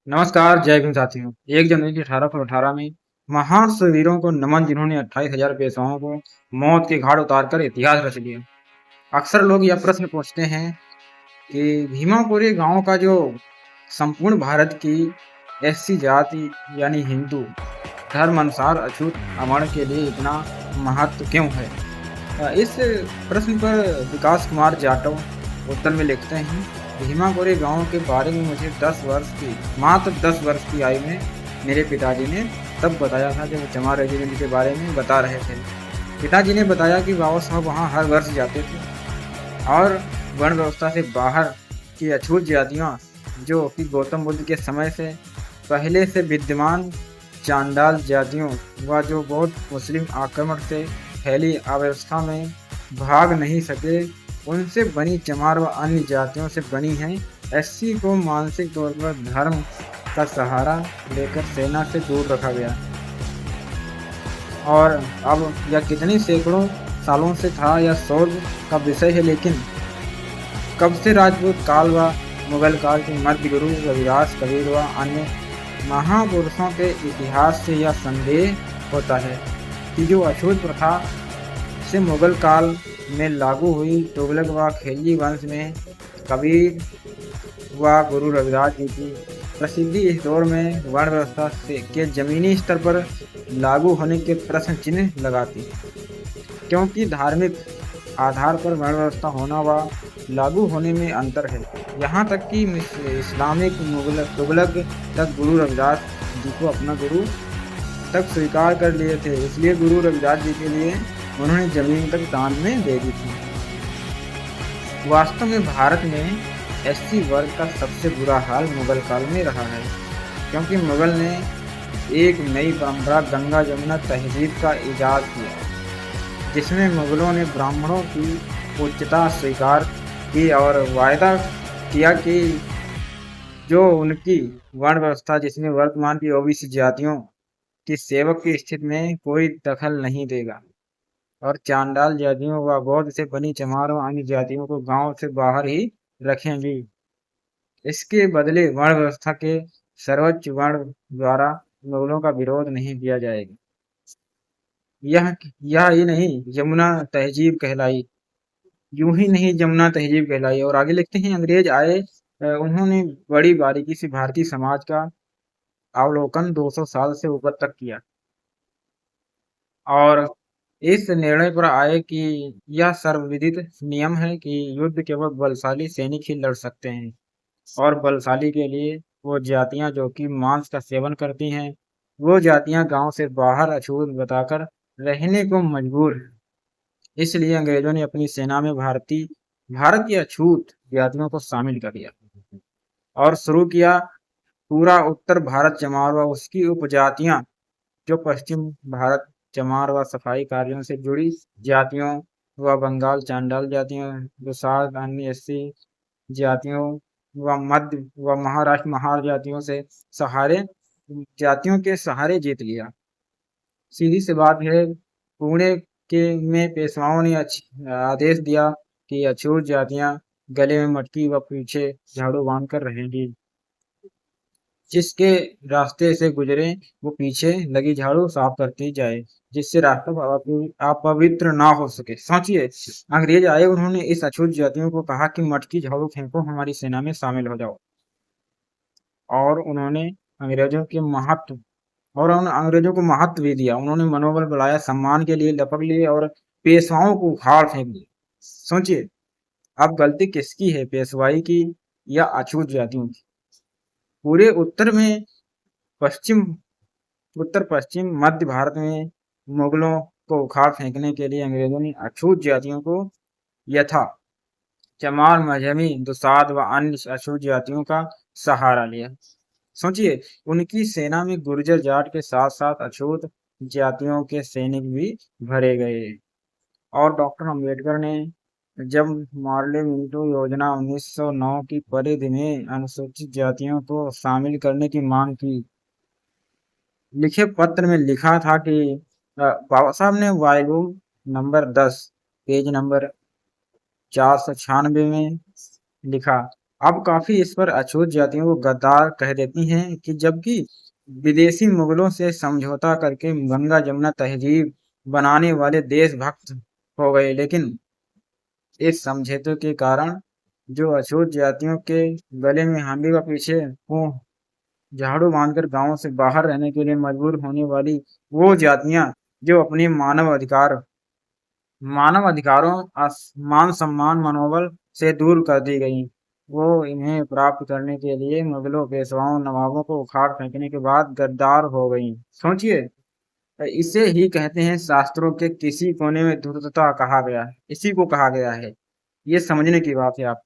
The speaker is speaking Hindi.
नमस्कार, जय भीम साथियों। 1 जनवरी 1818 में महान शूरवीरों को नमन जिन्होंने 28,000 पेशवाओं को मौत के घाट उतारकर इतिहास रच दिया। अक्सर लोग यह प्रश्न पूछते हैं कि भीमापुरी गांव का जो संपूर्ण भारत की एससी जाति यानी हिंदू धर्म अनुसार अछूत अमर के लिए इतना महत्व क्यों है। इस प्रश्न पर विकास कुमार जाटव उत्तर में लिखते हैं, भीमापुरी गांव के बारे में मुझे मात्र 10 वर्ष की आयु में मेरे पिताजी ने तब बताया था जब चमार रेजिमेंट के बारे में बता रहे थे। पिताजी ने बताया कि बाबा साहब वहाँ हर वर्ष जाते थे और वर्ण व्यवस्था से बाहर की अछूत जातियाँ जो कि गौतम बुद्ध के समय से पहले से विद्यमान चांडाल जातियों व जो बहुत मुस्लिम आक्रमण से फैली अव्यवस्था में भाग नहीं सके, उनसे बनी चमार व अन्य जातियों से बनी हैं। एससी को मानसिक तौर पर धर्म का सहारा लेकर सेना से दूर रखा गया और अब यह कितनी सैकड़ों सालों से था यह शोध का विषय है। लेकिन कब से राजपूत काल व मुगल काल के मध्य गुरु रविदास कबीर व अन्य महापुरुषों के इतिहास से यह संदेह होता है कि जो अछूत प्रथा से मुगल काल में लागू हुई, तुगलक व खिलजी वंश में कबीर व गुरु रविदास जी की प्रसिद्धि इस दौर में वर्ण व्यवस्था के जमीनी स्तर पर लागू होने के प्रश्न चिन्ह लगाती है, क्योंकि धार्मिक आधार पर वर्ण व्यवस्था होना व लागू होने में अंतर है। यहाँ तक कि इस्लामिक तुगलक तक गुरु रविदास जी को अपना गुरु तक स्वीकार कर लिए थे, इसलिए गुरु रविदास जी के लिए उन्होंने जमीन तक दान में दे दी थी। वास्तव में भारत में एससी वर्ग का सबसे बुरा हाल मुगल काल में रहा है, क्योंकि मुगल ने एक नई परंपरा गंगा जमुना तहजीब का इजाद किया, जिसमें मुगलों ने ब्राह्मणों की उच्चता स्वीकार की और वायदा किया कि जो उनकी वर्ण व्यवस्था जिसमें वर्तमान की ओबीसी जातियों की सेवक की स्थिति में कोई दखल नहीं देगा और चांडाल जातियों व बौद्ध से बनी चमार व अन्य जातियों को गांव से बाहर ही रखेंगी। इसके बदले वर्ण व्यवस्था के सर्वोच्च वर्ण द्वारा मुगलों का विरोध नहीं किया जाएगा। यह ही नहीं यमुना तहजीब कहलाई, यूं ही नहीं जमुना तहजीब कहलाई। और आगे लिखते हैं, अंग्रेज आए, उन्होंने बड़ी बारीकी से भारतीय समाज का अवलोकन 200 साल से ऊपर तक किया और इस निर्णय पर आए कि यह सर्वविदित नियम है कि युद्ध केवल बलशाली सैनिक ही लड़ सकते हैं और बलशाली के लिए वो जातियां जो कि मांस का सेवन करती हैं, वो जातियां गांव से बाहर अछूत बताकर रहने को मजबूर हैं। इसलिए अंग्रेजों ने अपनी सेना में भारत की अछूत जातियों को शामिल कर लिया और शुरू किया पूरा उत्तर भारत चमार व उसकी उपजातियां जो पश्चिम भारत चमार व सफाई कार्यों से जुड़ी जातियों व बंगाल चांडाल जातियों जो सात अन्य एससी जातियों व मध्य व महाराष्ट्र महार जातियों के सहारे जीत लिया। सीधी सी बात है, पुणे के में पेशवाओं ने आदेश दिया कि अछूत जातियां गले में मटकी व पीछे झाड़ू बांध कर रहेंगी, जिसके रास्ते से गुजरे वो पीछे लगी झाड़ू साफ करती जाए, जिससे रास्ता अपवित्र ना हो सके। सोचिए, अंग्रेज आए, उन्होंने इस अछूत जातियों को कहा कि मटकी झाड़ू फेंको, हमारी सेना में शामिल हो जाओ। और उन्होंने अंग्रेजों को महत्व भी दिया। उन्होंने मनोबल बढ़ाया, सम्मान के लिए लपक लिए और पेशवाओं को उखाड़ फेंक दिया। सोचिए, अब गलती किसकी है, पेशवाई की या अछूत जातियों की? पूरे पश्चिम उत्तर पश्चिम मध्य भारत में मुगलों को उखाड़ फेंकने के लिए अंग्रेजों ने अछूत जातियों को यथा चमार मजहमी दुसाद व अन्य अछूत जातियों का सहारा लिया। सोचिए, उनकी सेना में गुर्जर जाट के साथ साथ अछूत जातियों के सैनिक भी भरे गए और डॉक्टर अंबेडकर ने जब मार्ले मिंटो योजना 1909 की परिधि में अनुसूचित जातियों को शामिल करने की मांग की, लिखे पत्र में लिखा था कि बाबा साहब ने वॉल्यूम नंबर 10 पेज नंबर 496 में लिखा, अब काफी इस पर अछूत जातियों को गद्दार कह देती हैं कि जबकि विदेशी मुगलों से समझौता करके गंगा जमुना तहजीब बनाने वाले देशभक्त हो गए, लेकिन इस समझौते के कारण जो अछूत जातियों के गले में हांडी व पीछे मुंह झाड़ू बांधकर गांवों से बाहर रहने के लिए मजबूर होने वाली वो जातियां जो अपने मानव अधिकारों मान सम्मान मनोबल से दूर कर दी गई, वो इन्हें प्राप्त करने के लिए मुगलों पेशवाओं नवाबों को उखाड़ फेंकने के बाद गद्दार हो गई। सोचिए, इसे ही कहते हैं शास्त्रों के किसी कोने में धूर्तता कहा गया है, इसी को कहा गया है। ये समझने की बात है आप।